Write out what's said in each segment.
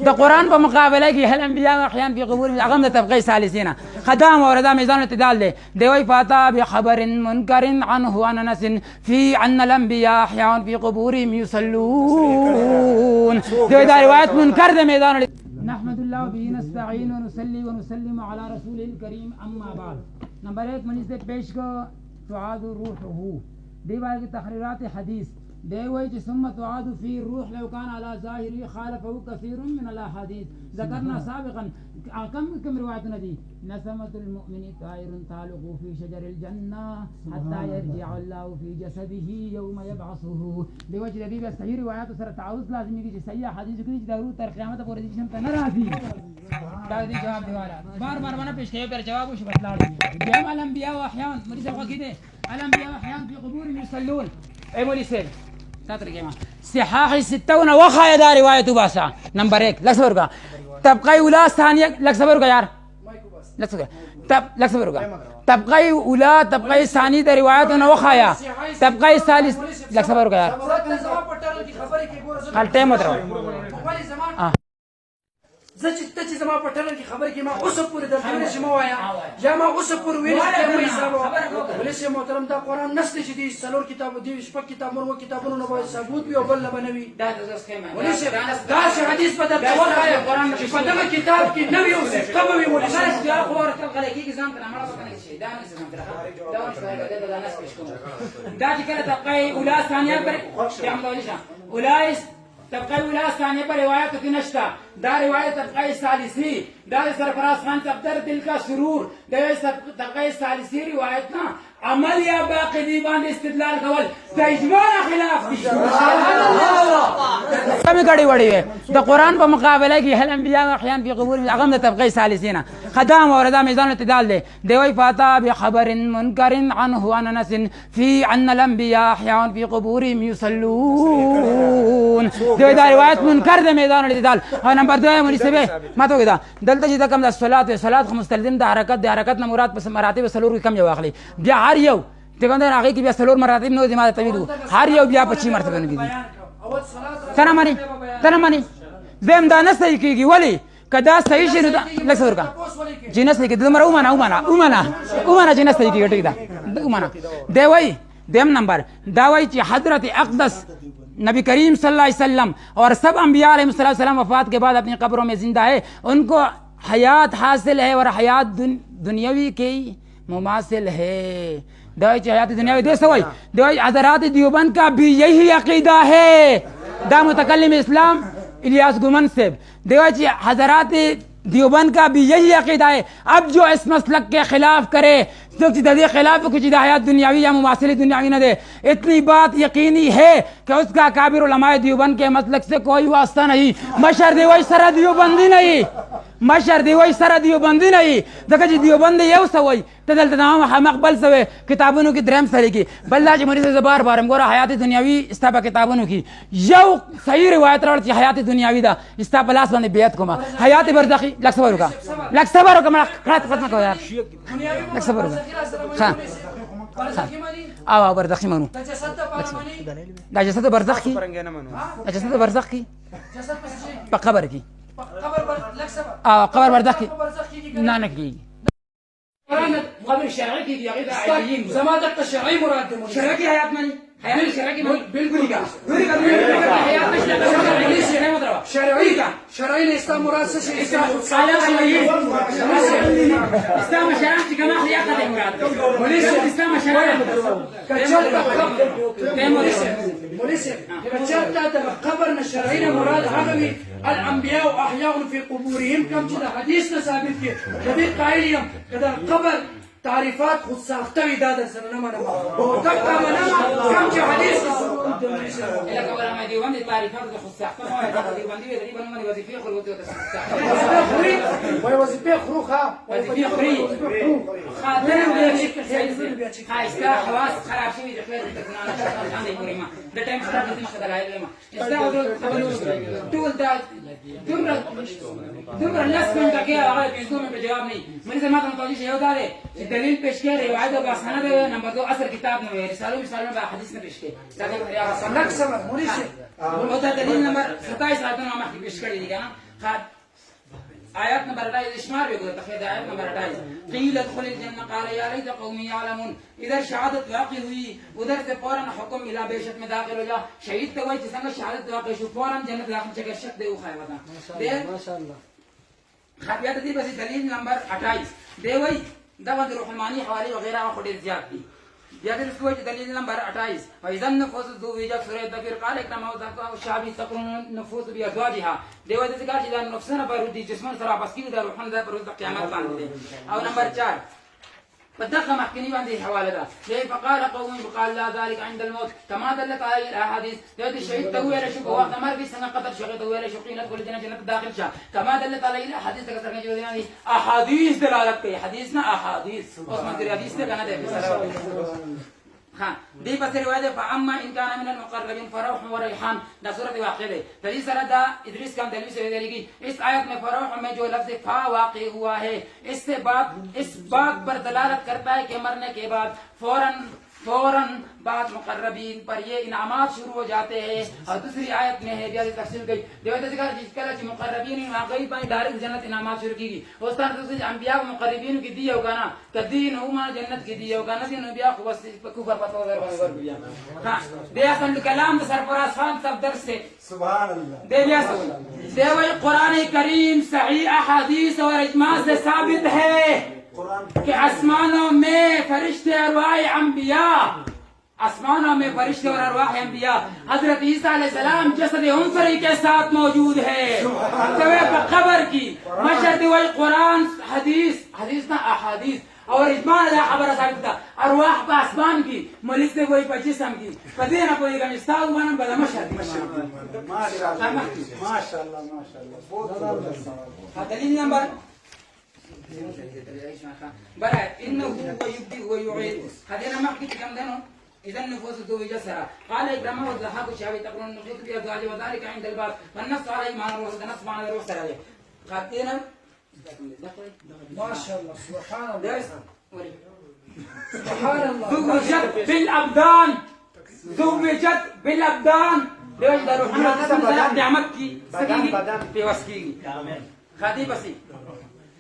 د قرآن په مقابله کې هل انبیاء و احیان فی قبور هغه د طبقه ثالثینا خدام وردا میزان اعتدال دی دوی فاتا بخبر منکر عنه عن انس فی ان الانبیاء احیان فی قبورهم یصلون دوی دا روایت منکر د میدان نحمد الله به نستعین ونصلي ونسلم على رسوله الكريم اما بعد نمبر 1 منی سے پیش کو تعاد روحه دیوال کی تحریرات حدیث دیوی ثم تعاد فی الروح لو كان على ظاهره خالفه كثير من الاحاديث ذكرنا سابقا كم روایتنا دی نسمة المؤمن طائر تعلق في شجر الجنة حتى يرجع الله في جسده يوم يبعثه دیوی چې دی به صحیح روایت سره تعوذ لازمي کی چې صحیح حدیث کې چې ضرورت تر قیامت پورې دي چې نه راځي دا دې جواب دیواله بار بار باندې پیش کوي پر جواب وشي بتلاړ جمع الانبیاء واحیان مریض وکیده الانبیاء واحیان في قبورهم يصلون اي مولي سيل صحاح 60 وخا دا روایت باسا نمبر 1 لک صبر کا طبقه اولا ثانیه لک صبر کا یار لک صبر لک صبر کا طبقه اولا طبقه ثانی دا روایت نو وخایا طبقه ثالث لک صبر کا یار حال ټیم وترو زچ ته چې زما په ټلن کې خبر کې ما اوس پورې د دې نشم وایا یا ما اوس پورې ویل چې مې حساب ولې محترم دا قران نسته چې دې څلور کتاب دې شپږ کتاب مرو کتابونو نه وایي ثبوت به بل بنوي دا د سکیمه ولې دا حدیث په دغه قران چې په دغه کتاب کې نو یو څه کوي ولې دا خو ورته غلطي کې ځان تر امر وکړي شي دا نه څه دا دا نس پېښ کوم دا چې کله طبقه اولا ثانیه پر عمل نشه اولایس طبقه اولا ثانیه پر روایت کی نشتا دا روایت طبقه ثالثی دا سرفراز خان صفدر دل کا سرور دا طبقه ثالثی روایت نا عمل یا باقی دی باندې استدلال کول د اجماع خلاف دي کمی کړي وړي د قران په مقابله کې هل انبیاء احیان فی قبور هغه د طبقه ثالثینا خدام وردا میزان اعتدال دی دوی فاتا بخبر منکر عنه عن انس فی ان الانبیاء احیان فی قبورهم یصلون دوی دا روایت منکر د میدان اعتدال او نمبر 2 مناسبه ماته ودا دلته چې کوم د صلات خو مستلزم د حرکت نه مراد په مراتب سلور کم یو اخلي بیا هر یو ته کوم هغه کې بیا سلور مراتب نو د ما تویل هر یو بیا 25 مرتبه نه دي تنه مانی زم دا نه صحیح کیږي ولی کدا صحیح شي لکه څنګه کا جنس کې د مرو اومانه جنس صحیح کیږي ټیک دا اومانه دی وای دیم نمبر دا وای چې حضرت اقدس نبی کریم صلی اللہ علیہ وسلم اور سب انبیاء علیہ السلام وفات کے بعد اپنی قبروں میں زندہ ہے ان کو حیات حاصل ہے اور حیات دنیاوی کی مماثل ہے دوی چې حیات دنیاوی دے سوئی دوی حضرات دیوبند کا بھی یہی عقیدہ ہے دا متکلم اسلام الیاس گمن صاحب دوی چې حضرات دیوبند کا بھی یہی عقیدہ ہے اب جو اس مسلک کے خلاف کرے جو دے خلاف کچھ حیات دنیاوی یا مماثل دنیاوی نہ دے اتنی بات یقینی ہے کہ اس کا کابر علماء دیوبند کے مسلک سے کوئی واسطہ نہیں مشر دیوی سر دیوبندی نہیں مشر دیوی سر دیوبندی نہیں ځکه چې دیوبند یو سوی ته دلته نام مقبل سوی کتابونو کې دریم سره کې بل دا چې مریض زبار بارم ګوره حیات دنیاوی استا په کتابونو کې یو صحیح روایت راوړ چې حیات دنیاوی دا استا په لاس باندې بیعت کومه حیات برزخی لک صبر وکړه مړه ختم کوه یار لک صبر وکړه او برزخی منو دا جسد برزخ کی دا جسد برزخ کی په قبر کی قبر برزخ کی نه نه کی مقابل شرعي كي يغيب زمان دقة شرعي مراد شرعي حياة ماني حياة شرعي بالكل شرعي الإسلام مراد شيء إسلام شرعي كما حياة مراد وليس الإسلام شرعي كجلت قبرنا الشرعي مراد هذا الأنبياء أحياء في قبورهم كم جدا حديثنا ثابت كي جديد قائلهم كذا قبر تعريفات خود ساختوي دادا سنة ما وتبقى منما كم جو حديث إلا قبل ما ديوان تعريفات خود ساختوي ديوان دي تقريبا ما وظيفة خلوتي وظيفة خروخها وظيفة خري خاطر خايستا حواس خراب شوي دخل تكنان عندي مريمة ده تايم خراب لازم خدلا هاي لما استاذ تقول دا دومره لس منټه کې هغه 5 منټه جواب نه مې زما ته متوجه شي یو دا دی چې دلیل پیش کړي روایت او سند نمبر 2 اثر کتاب نه وي رسالو مثالونه به حدیث نه پیش کړي دا یا سند سره موري شي او دا دلیل نمبر 27 آیتونه ما کې پیش کړي دي کنه آیات نمبر 28 اشمار به ګوره تخید آیات نمبر 28 قیل ادخل الجنه قال یا لیت قومی یعلمون ادھر شهادت واقع ہوئی ادھر سے فوراً حکم ملا بیشت میں داخل ہو جا شهید ته وای چې څنګه شهادت واقع شو فوراً جنت داخل شګه شک دی خو وتا ماشاءالله خبيات دي بس دلیل نمبر 28 دی وای دا د روح المانی حوالی وغیرہ خو ډیر زیات دي یا دې سوچ دلیل نمبر 28 فاذا النفوس ذو وجه سوره تکبیر قال اکرم او ذکر او شعبی تقرن النفوس بازواجها دی وای ذکر چې دا نفسونه پر دي جسمن سره بس کیږي د روحن د پر قیامت باندې او نمبر 4 فدخل محكمي باندې حواله ده فقال قوم قال لا ذلك عند الموت كما دلت عليه الاحاديث يد الشهيد تويل شو وقت مر في سنه قدر شغل تويل شو قيل كل جنه داخل شا كما دلت عليه الاحاديث ذكر جو يعني احاديث دلالت کوي حدیث نه احاديث اوس مدر حدیث ته کنه ده ها دي بس روایت فاما ان كان من المقربين فروح وريحان دا سورۃ واقع ہے دلی سره دا ادریس کا دلیل سے دیگی اس آیت میں فروح میں جو لفظ فا واقع ہوا ہے اس سے بات اس بات پر دلالت کرتا ہے کہ مرنے کے بعد فوراً بعد مقربین پر یہ انعامات شروع ہو جاتے ہیں اور دوسری آیت میں ہے زیادہ تفصیل گئی دیوتا ذکر جس کلا کہ مقربین واقعی پائیں ڈائریکٹ جنت انعامات شروع کی گئی اس طرح دوسری انبیاء کو مقربین کی دی ہوگا نا تدین ہوما جنت کی دی ہوگا نا دین انبیاء کو بس کفر پتہ ور گیا ہاں دے اصل کلام سرفراز خان سب درس سے سبحان اللہ دے لیا دے وہ قرآن کریم صحیح احادیث اور اجماع سے ثابت ہے کہ آسمانوں میں فرشتے ارواح انبیاء آسمانوں میں فرشتے اور ارواح انبیاء حضرت عیسیٰ علیہ السلام جسد انصری کے ساتھ موجود ہے قبر کی مشہد وہی قرآن حدیث نہ احادیث اور اجماع دا خبر ثابت تھا ارواح پہ آسمان کی ملک سے وہی پہ جسم کی پدے نہ کوئی گم استاو بنم بلا مشہد ماشاءاللہ دلیل نمبر برا انه هو يبدئ ويعيد خلينا نحكي كم دنو اذا النفوس ذو جسرة قال ابراهيم والضحاك الشعبي تقولون النفوس بأزواج وذلك عند الباب والنص عليه معنى الروح النص معنى الروح سرعيه خاطينا ما شاء الله سبحان الله سبحان الله زوجت بالابدان زوجت بالابدان ليش ده روحنا نعمت کی سکیگی پیوس کیگی خاطی بسی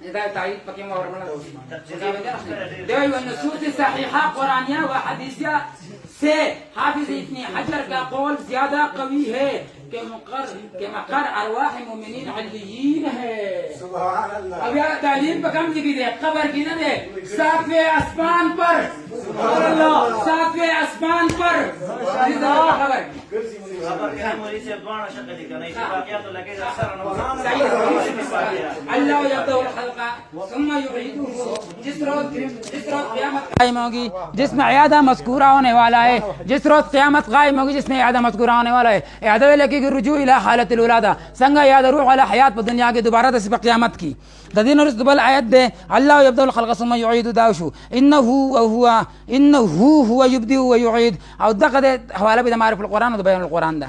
إذا تعيد بكيم ورمنا ده النصوص الصحيحة قرآنية وحديثية سے حافظ ابن حجر کا قول زیادہ قوی ہے کہ مقر ارواح مومنین علیین ہے سبحان اللہ اب یار تعلیم پہ کم لکھی دے قبر کی نہ دے ساتویں آسمان پر سبحان اللہ ساتویں آسمان پر خبر اللہ یبدأ الخلق ثم يعيده جس روز قیامت قائم ہوگی جس میں عیادہ مذکورہ ہونے والا ہے جس روز قیامت قائم ہوگی جس میں عیادہ مذکورہ ہونے والا ہے عیادہ لکی کی رجوع الى حالت الولادہ سنگا یاد روح علی حیات پر دنیا کے دوبارہ تسبق قیامت کی دین اور استقبال آیت دے اللہ یبدأ الخلق ثم يعيد داوشو انه هو يبدئ ويعيد او دقد حوالہ بھی معرف القرآن و بیان القرآن دا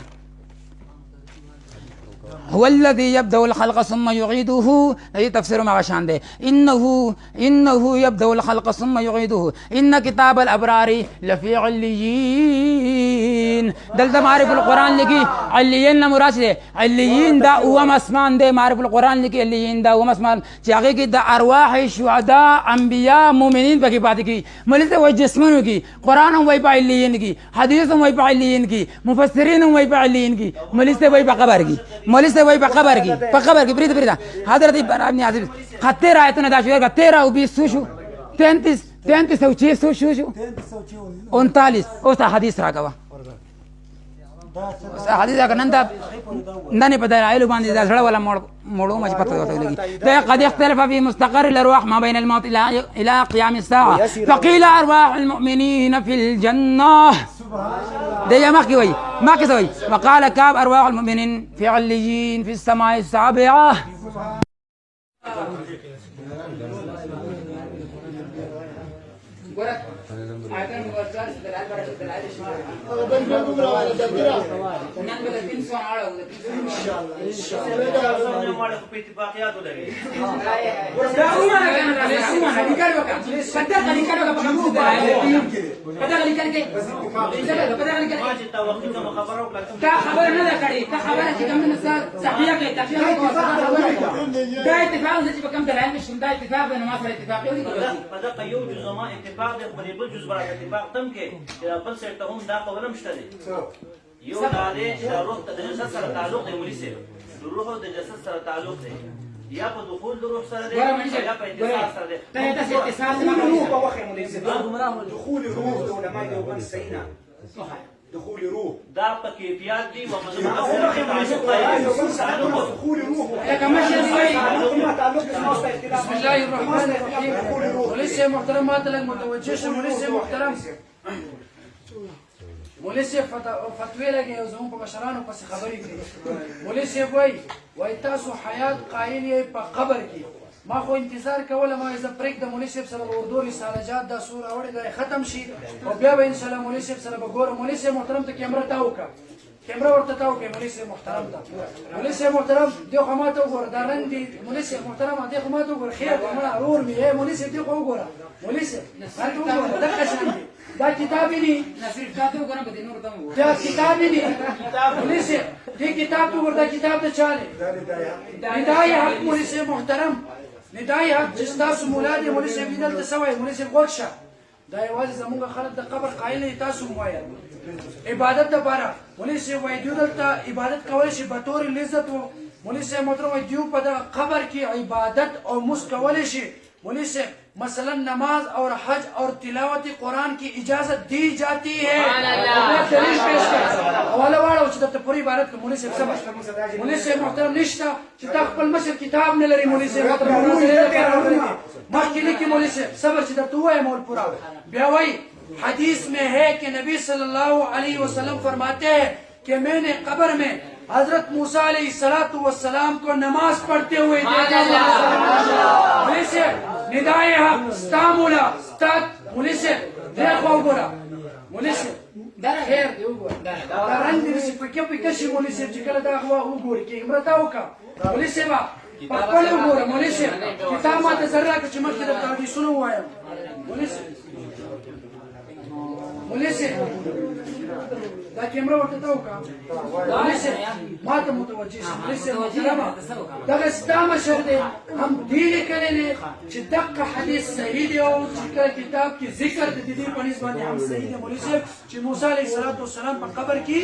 هو الذي يبدأ الخلق ثم يعيده یہ تفسیر میں آشان دے انه يبدأ الخلق ثم يعيده ان کتاب الابرار لفی علیین دلتا معرف القرآن لکی علیین نمراش دے علیین دا اوام اسمان دے معرف القرآن لکی علیین دا اوام اسمان چاہے کی دا ارواح شہداء انبیاء مومنین پاکی بات کی ملک سے وہی جسمنوں کی قرآن ہم وہی پا علیین کی حدیث ہم وہی پا علیین کی مفسرین ہم وہی پا علیین کی ملک سے وہی پا قبر کی ملک سے وہی پا قبر کی برید حضرت ابن عزیز خطیر آیتون دا شوئر کا 13 و 20 سوشو 33 و 6 سوشو 39 اوستا حدیث راکوا حدیث راکا نندانی پتہ عائلو باندی دا سڑا والا موڑو مجھ پتہ ہوتا لگی دا قد اختلف في مستقر الارواح ما بين الموت الى قيام الساعة فقيل ارواح المؤمنين في الجنة ده ما كي سوي وقال كاب ارواح المؤمنين في عليين في السماء السابعة ورد عادن ورزار دلال برد دلال شمال نان بده 300 على وده ان شاء الله ان شاء الله हमारे को اتفاقيات लगे لا هو انا كان هو انا دي كانوا بدأ اللي كانوا بقى بدأ اللي كان كده بدأ اللي كان ما جت وقت كما خبروا لكن تا خبر نه کړی تا خبره چې کوم نه صحیح کې تفصیل دا اتفاق چې په کوم دلایل مش دا اتفاق نه ما سره اتفاق یو بدأ يوجد ما اتفاق ده بل جزء برا اتفاق تم کې بل سره هم دا قوله مشته دي یو دا دې روح د جسد سره تعلق دی مولي سره روح د جسد سره تعلق دی یا په دخول د روح سره دی یا په اتصال سره دی ته تاسو اتصال نه روح بوخه مولي سره دخول روح د علماء دیوبند سینا دخول روح دا په کیفیت دی و مزمن دخول روح كما تعلق بسم الله الرحمن الرحيم ولسه محترم ماتلك متوجه ولسه محترم ولسه فتوی لګي او زموږ په مشرانو پس خبرې کوي ولسه وای تاسو حیات قائل یې په قبر کې ما خو انتظار کوله ما اذا پریک د مولوی صاحب سره اردو رساله جات دا سوره وړي دا ختم شي او بیا به ان شاء الله مولوی صاحب سره به ګورم مولوی صاحب محترم ته کیمرا تاو کا کیمرا ورته تاو کې مولوی صاحب محترم ته مولوی صاحب محترم دی خو ما ته وګور دا نن دی مولوی صاحب محترم دی خو ما ته وګور خیر ما اور می مولوی صاحب دی خو وګور مولوی صاحب هر وګور دا قشنګ دا کتاب دی نصیب تاسو وګورم به نور تم وګور دا کتاب دی مولوی صاحب دی کتاب تو ورته کتاب ته چاله هدايه حق مولوی صاحب محترم ندای حق چې تاسو مولا دی مولوی صاحب دلته سوای مولوی صاحب ورشه دا یوازې زموږ خلک د قبر قایل تاسو موایي عبادت لپاره مولوی صاحب وایي دوی دلته عبادت کول شي په تور لذت وو مولوی صاحب محترم وایي دوی په قبر کې عبادت او مس کول شي مولوی صاحب مثلا نماز اور حج اور تلاوت قرآن کی اجازت دی جاتی ہے دلیل پیش کړه حواله واړو چې د پوری عبارت کې مولوی صاحب سبق مولوی صاحب محترم نشته چې تا خپل مشر کتاب نه لري مولوی صاحب مخکې لیکي مولوی صاحب صبر چې درته وایم مول پورا بیا وایي حدیث میں ہے کہ نبی صلی اللہ علیہ وسلم فرماتے ہیں کہ میں نے قبر میں حضرت موسیٰ علیہ السلام کو نماز پڑھتے ہوئے دیکھا ندائے حق ستا مولا ستا مولی سے دیکھو گورا مولی سے خیر دی وګور دا رنگ دې چې په کې په کې شي مولوی صاحب چې کله دا هوا وګوري کې امرتا وکا مولوی صاحب په خپل وګوره مولوی صاحب کتاب ماته ذره کې چې مخکې د تحدیثونو وایم مولوی صاحب مولوی صاحب دا کیمرا ورته تا وکا مولوی صاحب ماته متوجه شي مولوی صاحب محترمه دا ستا مشر دی هم دې لیکلی دی چې دقه حدیث صحیح دی او چې کله کتاب کې ذکر د دې په نسبت باندې هم صحیح دی مولوی صاحب چې موسی علیه السلام په قبر کې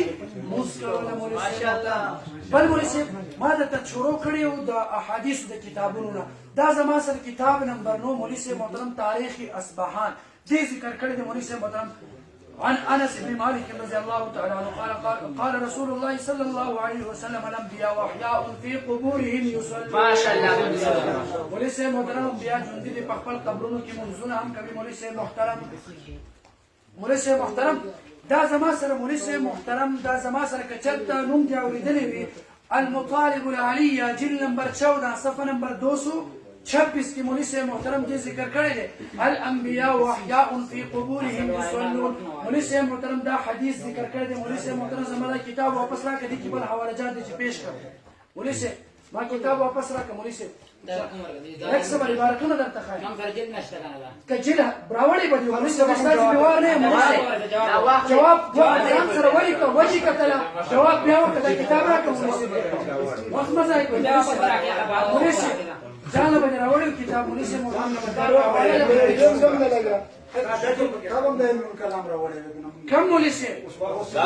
موس کوله مولوی صاحب بل مولوی صاحب ما درته شروع کړی و د احادیثو د کتابونو نه دا زما سره کتاب نمبر 9 مولوی صاحب محترم تاریخ اصفهان دې ذکر کړی دی مولوی صاحب محترم عن انس بن مالك رضي الله تعالى عنه قال رسول الله صلى الله عليه وسلم الانبياء واحياء في قبورهم يصلون ما شاء الله مولوی صاحب محترم بیا ژوندي دي په خپل قبرونو کې منځونه هم کوي مولوی صاحب محترم مولوی صاحب محترم دا زما سره مولوی صاحب محترم دا زما سره کچرته نوم دی اوریدلی وي المطالب العلیه جلد نمبر 14 صفحه نمبر 226 کی مولوی صاحب محترم دې ذکر کړی دی الانبیاء واحیاء فی قبورهم یصلون مولوی صاحب محترم دا حدیث ذکر کړی دی مولوی صاحب محترم زما کتاب واپس راکړه دې کې بل حواله جات دي چې پیش کړم مولوی صاحب ما کتاب واپس راکړه مولوی صاحب لکه څه عبارتونه درته ښایم نام فرجل نشته کنه دا کجله براوړې به مولوی صاحب ستاسو بیوار نه جواب ځان سره ولیکه وجه کتله جواب بیا ورته کتاب راکړه مولوی صاحب وخت مزه کوي مولوی صاحب ځان به راوړل کتاب مولوی صاحب کم مولوی صاحب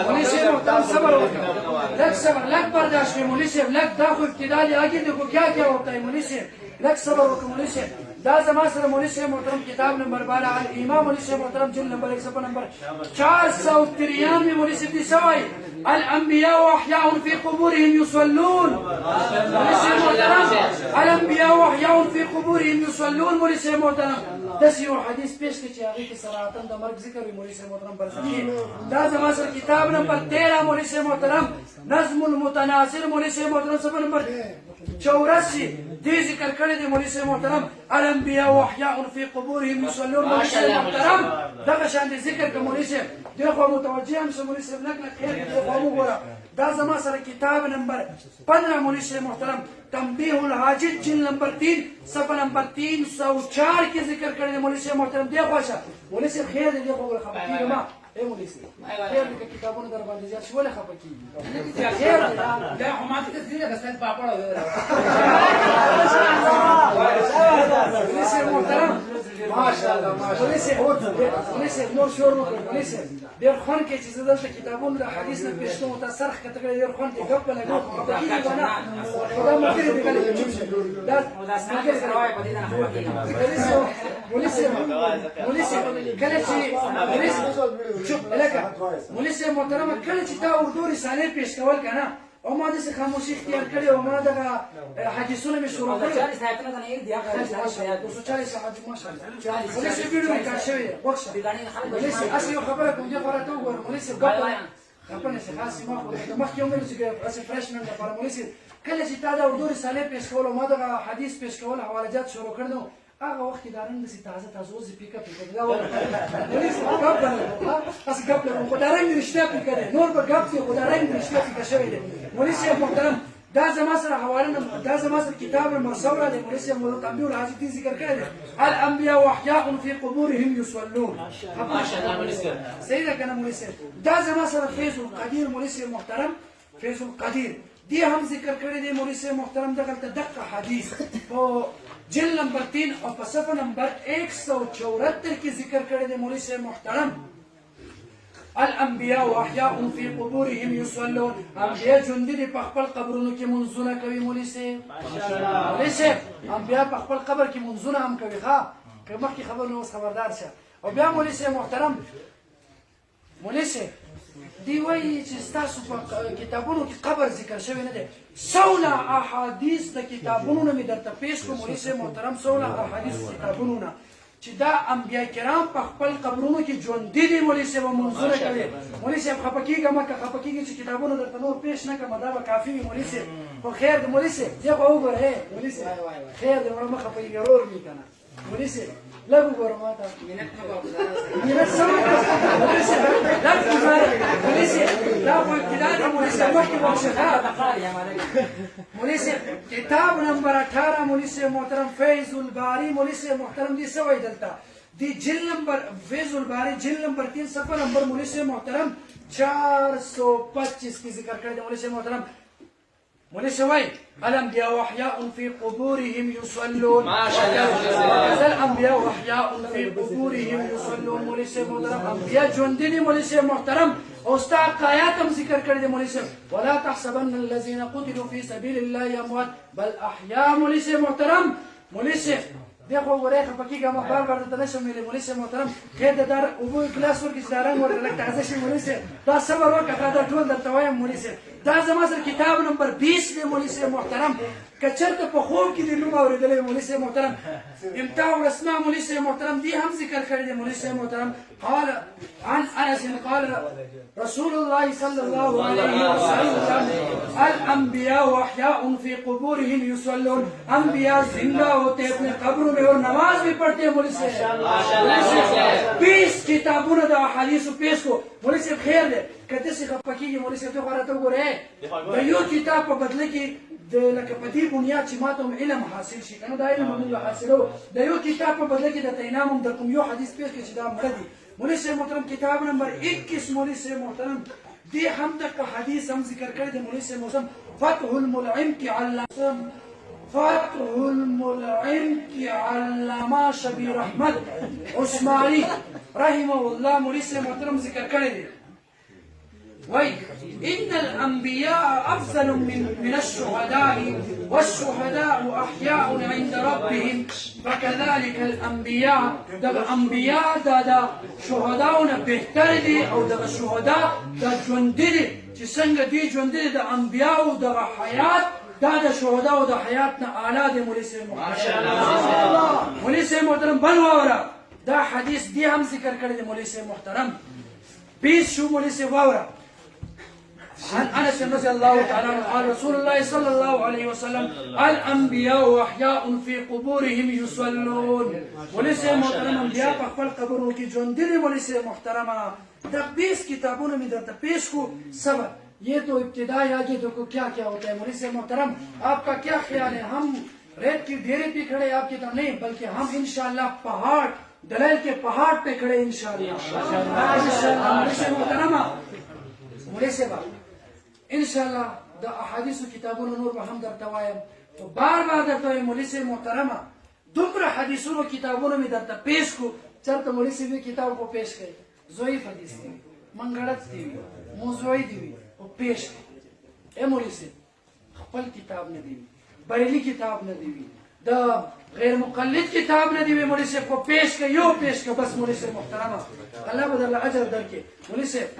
مولوی صاحب محترم صبر وکړه لږ صبر لږ برداشت کړئ مولوی صاحب لږ دا خو ابتدا دی آگے دیکھو کیا کیا ہوتا ہے مولوی صاحب لږ صبر وکړه مولوی صاحب دا زما سره مولوی صاحب محترم کتاب نمبر 12 الامام مولوی صاحب محترم جلد نمبر 1 صفحه نمبر 493 مولوی صاحب دی سوای الانبیاء واحیاء فی قبورهم یصلون مولوی صاحب محترم الانبیاء واحیاء فی قبورهم قبورهم يصلون مولي سي محترم داسې یو حدیث پیش کړي چې هغې کې صراحتاً د مرګ ذکر وي مولي سي محترم برزخي دا زما سره کتاب نمبر 13 مولي سي محترم نظم المتناصر مولي سي محترم صفحه نمبر 84 دې ذکر کړی دی مولي سي محترم الانبیاء واحیاء فی قبورهم يصلون مولي سي محترم دغه شان دې ذکر کړه مولي سي دغه خو متوجه هم شو مولي سي لږ لږ خیر دې خو مو ګوره دا زما سره کتاب نمبر 15 مولي سي محترم تنبیه الحاجت جلد نمبر 3 صفحه نمبر 304 کې ذکر کړی دی مولي سي محترم دې خوښه مولي سي خیر دې خو خبر کیږي ما اے مولي سي خیر دې کتابونه در باندې ځای شو له خبر کیږي خیر دا هم ماته تصدیق غسل پاپړ مولي سي محترم ماشاءالله مولي سي نور شور وکړ مولي سي ډېر خوند کې چې زه دلته کتابونه د حدیث نه پېښ کوم تا سرخ کته کړی ډېر خوند کې ګپ لګو دا خدا مګر دې کله دا مولي سي کله چې چوپ لکه مولي سي محترم کله چې تا اردو رساله پېښ کول کنه او ما دې خاموشي اختیار کړې او ما دغه حدیثونه مې شروع کړل 40 ساعتونه نه یې دی هغه 40 ساعت ماشاءالله مولي سي ویډیو کا شوی وښه مولي سي اصلي خبره کوم دې فرته وګور مولي سي خپل څه خاص ما خو د مخ یو مې چې اصل فرشمن د پر مولي سي کله چې تا دا اردو رساله پېښ کول او ما دغه حدیث پېښ کول حوالجات شروع کړل هغه وخت کې دارنګ داسې تازه وځي پیک اپ کړي دا مولي سي ګپ نه تاسو ګپ نه خو دارنګ رښتیا پیک کړي نور به ګپ کې خو دارنګ رښتیا پیک شوی دی مولي سي محترم دا زما سره حواله دا زما سره کتاب المصور دی مولي سي موږ تنبیه الحاجت ذکر کړی الانبیاء واحیاء فی قبورهم يصلون ماشاءالله مولي سي صحیح ده کنه مولي سي دا زما سره فیض القدیر مولي سي محترم فیض القدیر دی هم ذکر کړی دی مولي سي محترم دغه دقه حدیث او جلد نمبر 3 او په صفحه نمبر 174 کې ذکر کړی دی مولي سي محترم الانبیاء واحیاء فی قبورهم یصلون انبیاء ژوندي دي په خپل قبرونو کې منځونه کوي مولي سي مولي سي انبیاء په خپل قبر کې منځونه هم کوي ښا که مخکې خبر نو خبردار شه او بیا مولي سي محترم مولي سي دی وایي چې ستاسو په کتابونو کې قبر ذکر شوی نه دی سوله احادیث د کتابونو نه مې درته پیش کوم مولي سي محترم سوله احادیث کتابونو نه چې دا انبیاء کرام په خپل قبرونو کې ژوندي دي مولي صاحب منظوره کوي مولي صاحب خفه کېږه مه که خفه کېږي چې کتابونه درته نور پیش نه کړم دا به کافي وي مولي صاحب خو خیر دی مولي صاحب دې خو وګوره مولي صاحب خیر دی مړه مه خفه کېږه ورور مې که نه مولي صاحب لږ وګوره ما ته مینت سم مولي صاحب لږ وګوره مولي صاحب دا خو ابتدا دی مولي صاحب مخکې وښه مولي صاحب کتاب نمبر 18 مولي صاحب محترم فیض الباری مولي صاحب محترم دې څه وایي دلته دی جلد نمبر فیض الباری جلد نمبر 3 صفحه نمبر مولي صاحب محترم 425 کې ذکر کړی دی مولي صاحب محترم مولي صاحب وایي الانبیاء واحیاء فی قبورهم یصلون وکذا الانبیاء واحیاء فی قبورهم یصلون مولي صاحب محترم انبیاء ژوندي دي مولي صاحب محترم او ستا آیات هم ذکر کړی دی مولي صاحب ولا تحسبن الذين قتلوا في سبيل الله اموات بل احیاء مولي صاحب محترم مولي صاحب دی خو وګورئ خفه کېږه ما بار بار درته نشم ویلی مولي صاحب محترم خیر د دا اوبو ګلاس ورکړي چې دا رنګ ورته لږ تازه شي مولي صاحب دا صبر وکړه دا ټول درته وایم مولي صاحب دا زما سره کتاب نمبر 20 دی مولي صاحب محترم که چېرته په خوب کې دې نوم اورېدلی مولي صاحب محترم امتاع الاسماء مولي صاحب محترم دی هم ذکر کړی دی مولي صاحب محترم قال عن انس قال رسول الله صلى الله عليه وسلم الانبیاء واحیاء فی قبورهم یصلون انبیاء زندہ ہوتے اپنے قبروں میں اور نماز بھی پڑھتے ہیں مولي صاحب 20 کتابونه د احادیث پیش کو مولي صاحب خیر دی که داسې خفه کېږي مولي صاحب ته خو راته وګورئ د یو کتاب په بدله کې د لکه په دې بنیاد چې ماته هم علم حاصل شي که نه دا علم موږ حاصلو د یو کتاب په بدله کې درته انعام هم در کوم یو حدیث پیش کړي چې دا مړه دي مولي صاحب محترم کتاب نمبر 21 مولي صاحب محترم دی هم دغه حدیث هم ذکر کړی دی مولي صاحب محترم فتح الملعم کی علامه فتح الملعم کی علامه شبیر احمد عثماني رحمه الله مولي صاحب محترم ذکر کړی دی وي إن الأنبياء أفضل من الشهداء والشهداء أحياء عند ربهم فكذلك الأنبياء دغ أنبياء دا شهداء بهتر دي أو دغ الشهداء دا جوند دي چې څنګه دي ژوند دي د انبیاء او د حیات د دا د شهدا او د حیات نه اعلی دی مولوی صاحب محترم مولوی صاحب محترم بل واورا دا حدیث دی هم ذکر کړی دی مولوی صاحب محترم 20 شو مولوی صاحب واورا عن انس رضي الله تعالى عنه قال رسول الله صلى الله عليه وسلم الانبياء احياء في قبورهم يصلون وليس محترم انبیاء په خپل قبرونو کې ژوند دي وليس محترم تقدیس کتابونو میں درته پیش کو سبب یہ تو ابتدا آگے تو کو کیا کیا ہوتا ہے وليس محترم آپ کا کیا خیال ہے ہم ریت کی ڈیرے پہ کھڑے آپ کی طرح نہیں بلکہ ہم انشاءاللہ پہاڑ دلائل کے پہاڑ پہ کھڑے انشاءاللہ وليس محترم وليس انشاءالله د احادیث کتابونو نور به هم درته وایم او بار درته وایم مولوی صاحب محترمه دومره حدیثونو کتابونو می درته پیش کو چرته مولوی صاحب کتاب کو پیش کړي ضعیف حدیث دی منګړت دی موضوعي دی او پیش کړي اے مولوی صاحب خپل کتاب نه دی بریلی کتاب نه دی د غیر مقلد کتاب نه دی مولوی صاحب کو پیش کړي یو پیش کړي بس مولوی صاحب محترمه الله بدل اجر درکې مولوی صاحب